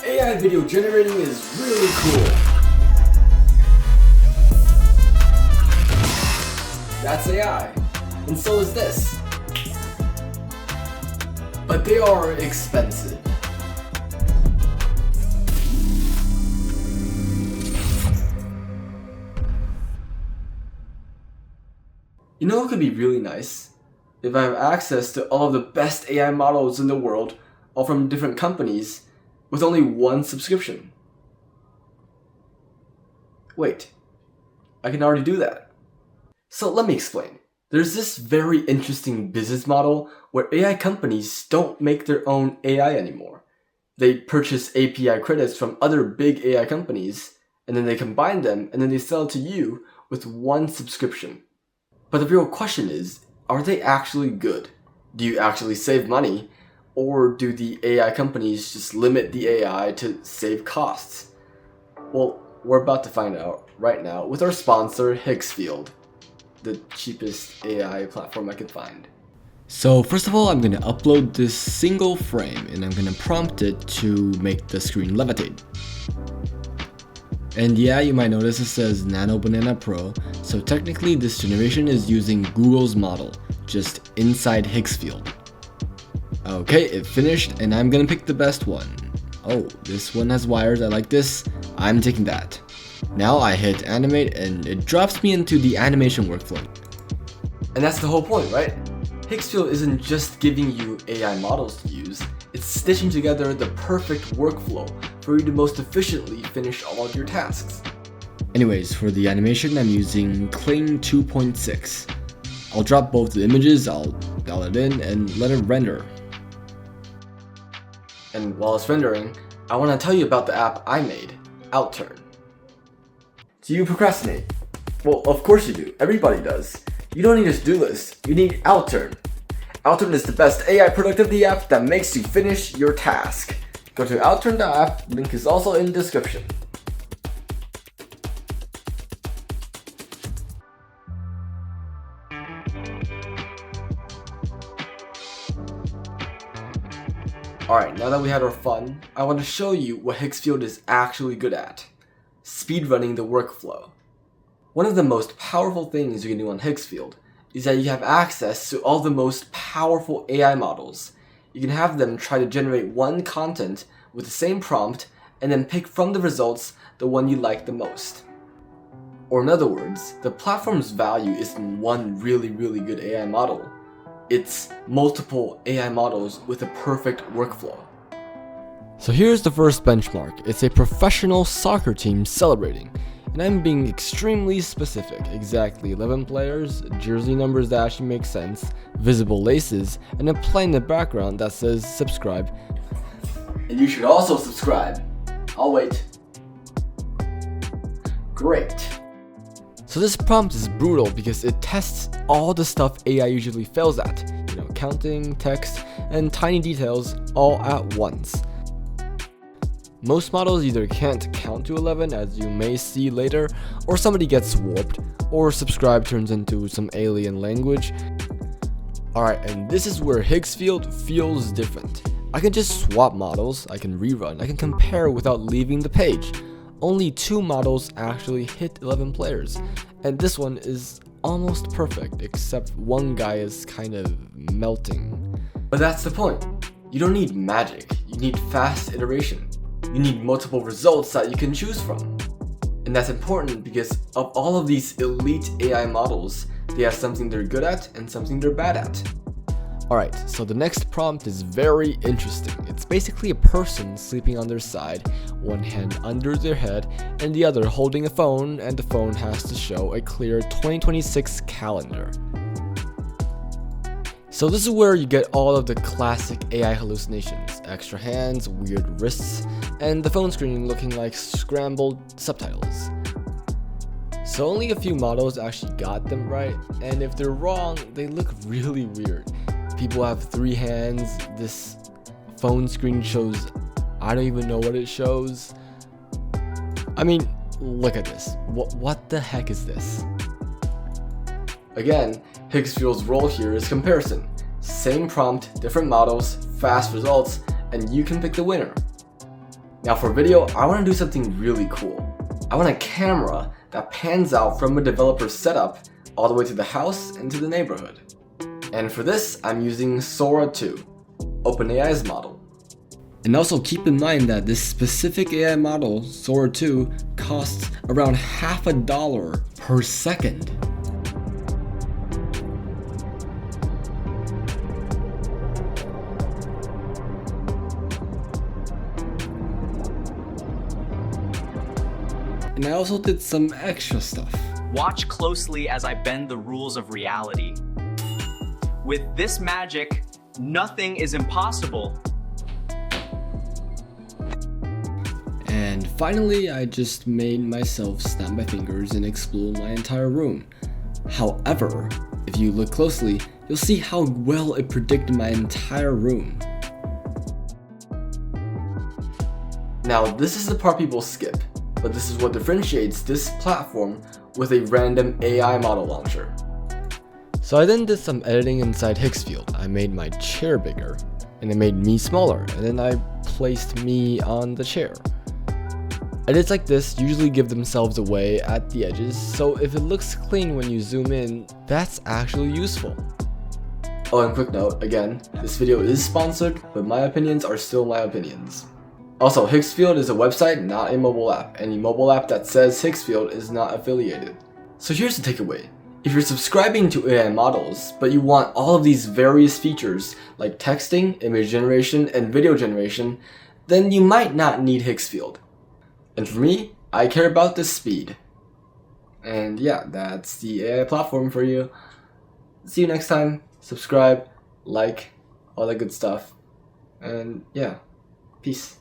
AI video generating is really cool. That's AI, and so is this. But they are expensive. You know what could be really nice? If I have access to all of the best AI models in the world, all from different companies, with only one subscription. Wait, I can already do that. So let me explain. There's this very interesting business model where AI companies don't make their own AI anymore. They purchase API credits from other big AI companies, and then they combine them, and then they sell it to you with one subscription. But the real question is, are they actually good? Do you actually save money? Or do the AI companies just limit the AI to save costs? Well, we're about to find out right now with our sponsor, Higgsfield, the cheapest AI platform I could find. So first of all, I'm going to upload this single frame and I'm going to prompt it to make the screen levitate. And yeah, you might notice it says Nano Banana Pro, so technically this generation is using Google's model, just inside Higgsfield. Okay, it finished and I'm gonna pick the best one. Oh, this one has wires, I like this, I'm taking that. Now I hit animate and it drops me into the animation workflow. And that's the whole point, right? Higgsfield isn't just giving you AI models to use, it's stitching together the perfect workflow for you to most efficiently finish all of your tasks. Anyways, for the animation I'm using Kling 2.6. I'll drop both the images, I'll dial it in and let it render. And while it's rendering, I want to tell you about the app I made, Outturn. Do you procrastinate? Well, of course you do. Everybody does. You don't need a to-do list. You need Outturn. Outturn is the best AI productivity app that makes you finish your task. Go to outturn.app, link is also in the description. Alright, now that we had our fun, I want to show you what Higgsfield is actually good at. Speedrunning the workflow. One of the most powerful things you can do on Higgsfield is that you have access to all the most powerful AI models. You can have them try to generate one content with the same prompt and then pick from the results the one you like the most. Or in other words, the platform's value isn't one really good AI model. It's multiple AI models with a perfect workflow. So here's the first benchmark. It's a professional soccer team celebrating. And I'm being extremely specific. Exactly 11 players, jersey numbers that actually make sense, visible laces, and a play in the background that says subscribe. And you should also subscribe. I'll wait. Great. So this prompt is brutal because it tests all the stuff AI usually fails at. You know, counting, text, and tiny details all at once. Most models either can't count to 11, as you may see later, or somebody gets warped, or subscribe turns into some alien language. Alright, and this is where Higgsfield feels different. I can just swap models, I can rerun, I can compare without leaving the page. Only 2 models actually hit 11 players, and this one is almost perfect, except one guy is kind of melting. But that's the point. You don't need magic, you need fast iteration. You need multiple results that you can choose from. And that's important because of all of these elite AI models, they have something they're good at and something they're bad at. Alright, so the next prompt is very interesting. It's basically a person sleeping on their side, one hand under their head and the other holding a phone, and the phone has to show a clear 2026 calendar. So this is where you get all of the classic AI hallucinations, extra hands, weird wrists, and the phone screen looking like scrambled subtitles. So only a few models actually got them right, and if they're wrong, they look really weird. People have 3 hands, this phone screen shows, I don't even know what it shows. I mean, look at this, what the heck is this? Again, Higgsfield's role here is comparison. Same prompt, different models, fast results, and you can pick the winner. Now for video, I want to do something really cool. I want a camera that pans out from a developer's setup all the way to the house and to the neighborhood. And for this, I'm using Sora 2, OpenAI's model. And also keep in mind that this specific AI model, Sora 2, costs around $50 per second. And I also did some extra stuff. Watch closely as I bend the rules of reality. With this magic, nothing is impossible. And finally, I just made myself snap my fingers and explode my entire room. However, if you look closely, you'll see how well it predicted my entire room. Now, this is the part people skip, but this is what differentiates this platform with a random AI model launcher. So I then did some editing inside Higgsfield. I made my chair bigger, and it made me smaller, and then I placed me on the chair. Edits like this usually give themselves away at the edges, so if it looks clean when you zoom in, that's actually useful. Oh, and quick note, again, this video is sponsored, but my opinions are still my opinions. Also, Higgsfield is a website, not a mobile app. Any mobile app that says Higgsfield is not affiliated. So here's the takeaway. If you're subscribing to AI models, but you want all of these various features like texting, image generation, and video generation, then you might not need Higgsfield. And for me, I care about the speed. And yeah, that's the AI platform for you. See you next time. Subscribe, like, all that good stuff. And yeah, peace.